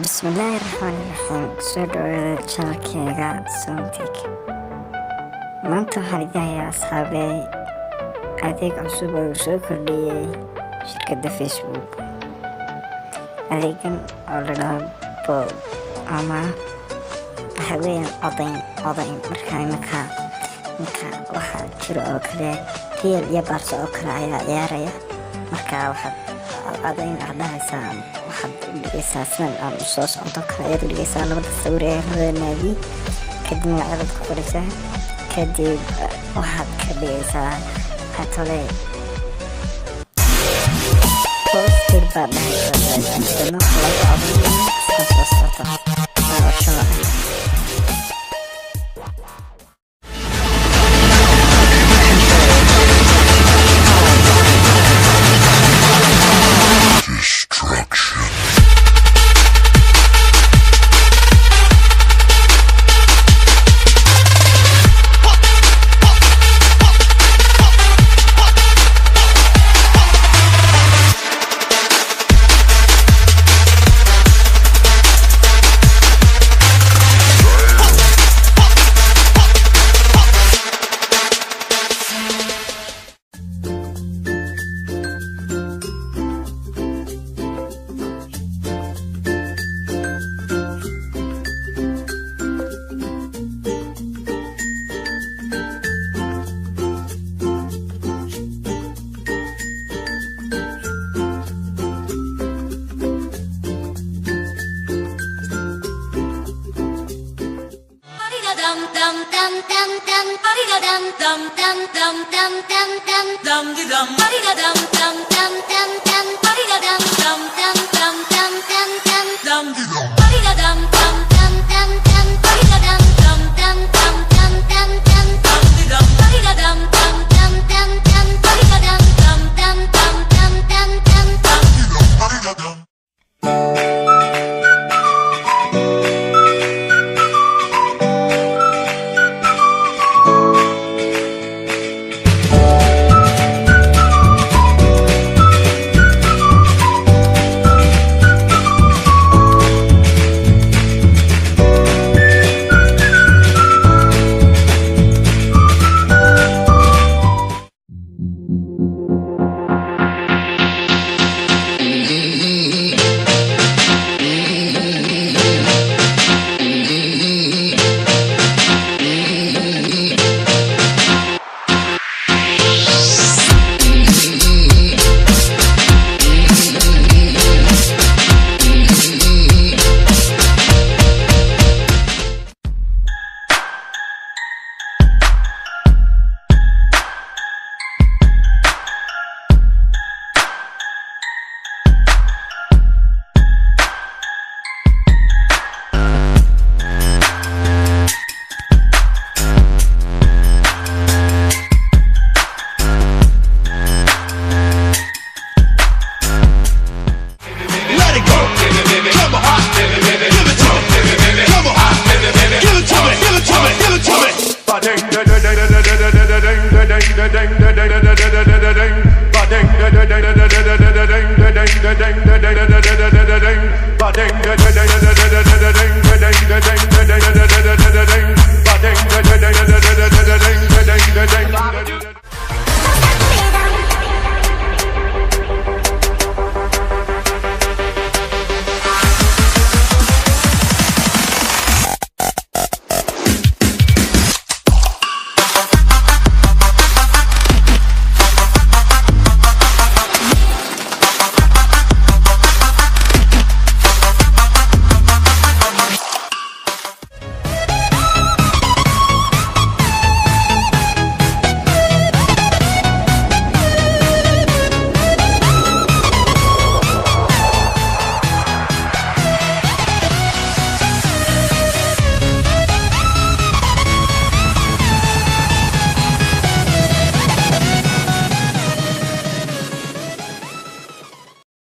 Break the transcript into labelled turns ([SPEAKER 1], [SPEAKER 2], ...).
[SPEAKER 1] Bismillaahi Raxmaani Raxiim. Soo dhawaada channelkayga Somtic. Maanta waxaan idin hayaa asxaabey adeeg cusub oo soo kordhiyay shirkadda Facebook. Adeegan oo la dhaho Bob ama waxa weeyaan codayn marka iminka waxaa jiro oo kale Real iyo Barca oo kale ayaa ciyaaraya. Marka waxaad codayn dhahaysaa waxaad dhigaysaa sidan aan u soo socoto kale ayaad dhigaysaa labada sawir ee labada naadi kadibna magacaad ku qoraysaa kadib waxaad ka dhigaysaa hatole posted baad dhahaysaa kadibna laga codayn soo socoto
[SPEAKER 2] ding